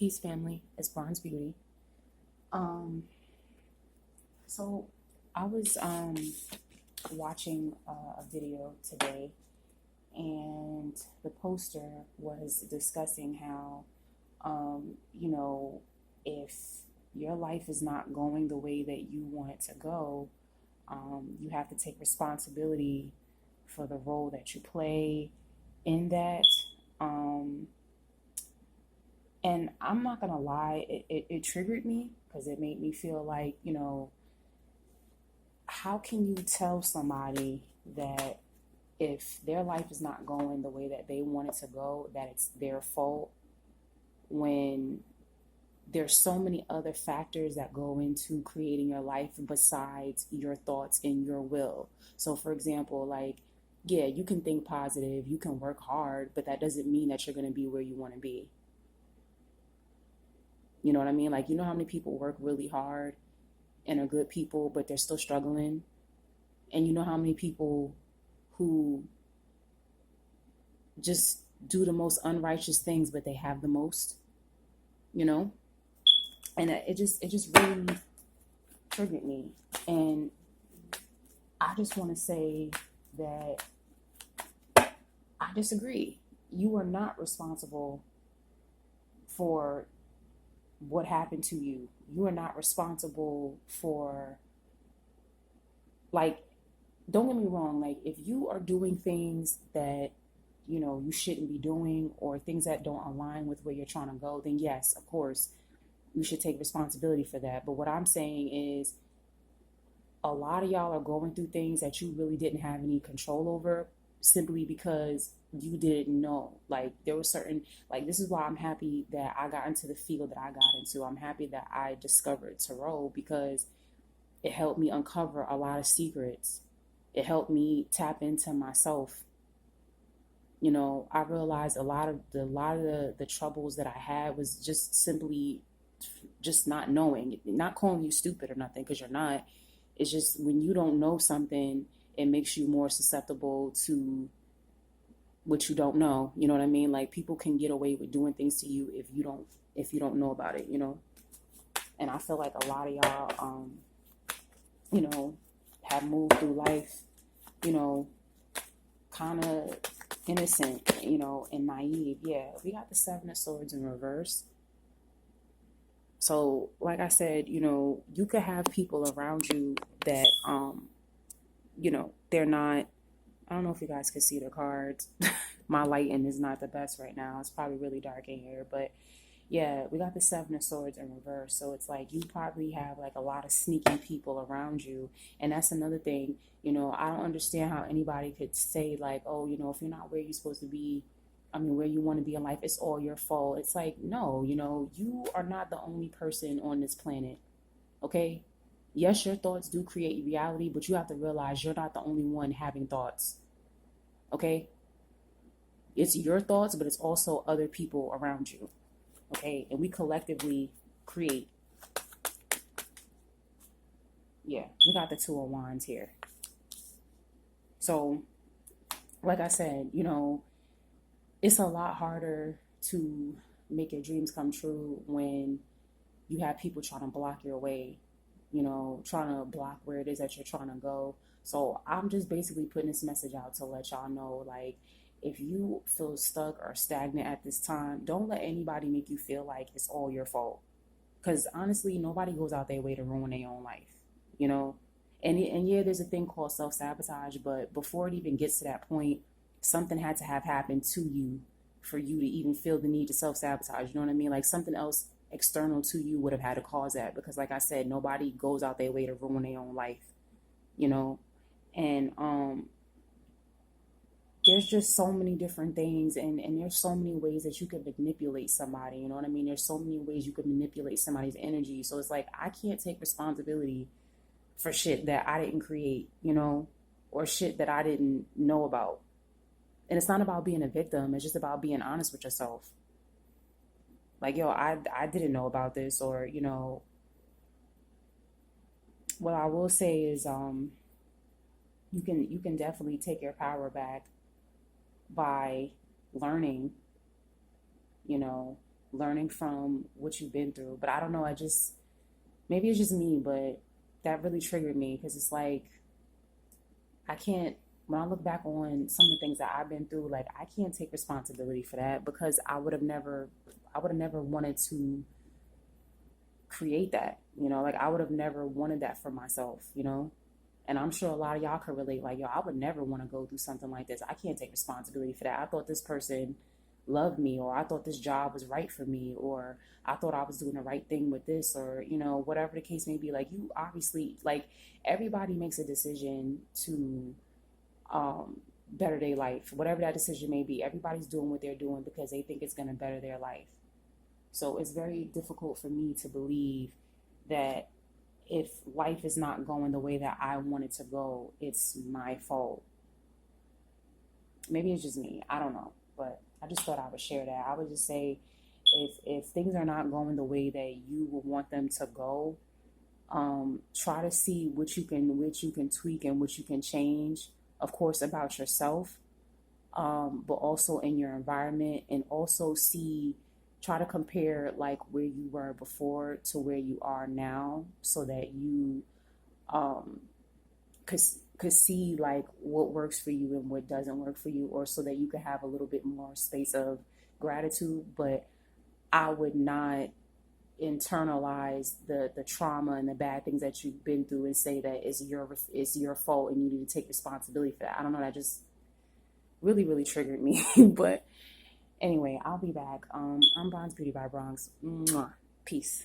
Peace family, it's Bronze Beauty. Um, so I was watching a video today, and the poster was discussing how, you know, if your life is not going the way that you want it to go, you have to take responsibility for the role that you play in that. Um, and I'm not gonna lie, it triggered me because it made me feel like, how can you tell somebody that if their life is not going the way that they want it to go, that it's their fault, when there's so many other factors that go into creating your life besides your thoughts and your will. So for example, like, yeah, you can think positive, you can work hard, but that doesn't mean that you're going to be where you want to be. You know what I mean? Like, you know how many people work really hard and are good people, but they're still struggling? And you know how many people who just do the most unrighteous things, but they have the most, you know? And it just really triggered me. And I just want to say that I disagree. You are not responsible for what happened to you. You are not responsible for, like, don't get me wrong, like, if you are doing things that, you shouldn't be doing, or things that don't align with where you're trying to go, then yes, of course, you should take responsibility for that. But what I'm saying is, a lot of y'all are going through things that you really didn't have any control over, simply because you didn't know. Like, there was certain, like, this is why I'm happy that I got into the field that I got into. I'm happy that I discovered tarot, because it helped me uncover a lot of secrets. It helped me tap into myself. I realized a lot of the troubles that I had was just simply just not knowing, not calling you stupid or nothing, because you're not. It's just, when you don't know something, it makes you more susceptible to what you don't know. You know what I mean? Like, people can get away with doing things to you if you don't know about it, And I feel like a lot of y'all, have moved through life, kind of innocent, and naive. Yeah, we got the Seven of Swords in reverse. So, like I said, you could have people around you that, they're not, I don't know if you guys can see the cards. My lighting is not the best right now. It's probably really dark in here, but yeah, we got the Seven of Swords in reverse. So it's like, you probably have like a lot of sneaky people around you. And that's another thing, I don't understand how anybody could say, like, oh, if you're not where you're supposed to be, where you want to be in life, it's all your fault. It's like, no, you are not the only person on this planet. Okay? Yes, your thoughts do create reality, but you have to realize you're not the only one having thoughts. Okay? It's your thoughts, but it's also other people around you. Okay? And we collectively create. Yeah, we got the Two of Wands here. So, like I said, it's a lot harder to make your dreams come true when you have people trying to block your way, trying to block where it is that you're trying to go. So I'm just basically putting this message out to let y'all know, like, if you feel stuck or stagnant at this time, don't let anybody make you feel like it's all your fault. Because honestly, nobody goes out their way to ruin their own life, And yeah, there's a thing called self-sabotage, but before it even gets to that point, something had to have happened to you for you to even feel the need to self-sabotage. You know what I mean? Like, something else external to you would have had to cause that, because like I said, nobody goes out their way to ruin their own life, and there's just so many different things, and there's so many ways that you can manipulate somebody. You know what I mean? There's so many ways you can manipulate somebody's energy. So it's like, I can't take responsibility for shit that I didn't create, or shit that I didn't know about. And it's not about being a victim. It's just about being honest with yourself. Like, yo, I didn't know about this, or, what I will say is, you can definitely take your power back by learning, learning from what you've been through. But I don't know, maybe it's just me, but that really triggered me because it's like, I can't, when I look back on some of the things that I've been through, like I can't take responsibility for that because I would have never wanted to create that, like I would have never wanted that for myself. And I'm sure a lot of y'all could relate, like, yo, I would never want to go through something like this. I can't take responsibility for that. I thought this person loved me, or I thought this job was right for me, or I thought I was doing the right thing with this, or, whatever the case may be. Like, you obviously, like, everybody makes a decision to better their life. Whatever that decision may be, everybody's doing what they're doing because they think it's going to better their life. So it's very difficult for me to believe that if life is not going the way that I want it to go, it's my fault. Maybe it's just me. I don't know. But I just thought I would share that. I would just say, if things are not going the way that you would want them to go, try to see which you can tweak and which you can change. Of course, about yourself, but also in your environment, and also try to compare like where you were before to where you are now, so that you could see like what works for you and what doesn't work for you, or so that you could have a little bit more space of gratitude. But I would not internalize the trauma and the bad things that you've been through and say that it's your fault and you need to take responsibility for that. I don't know, that just really, really triggered me. But anyway, I'll be back. I'm Bronze Beauty by Bronx. Mwah. Peace.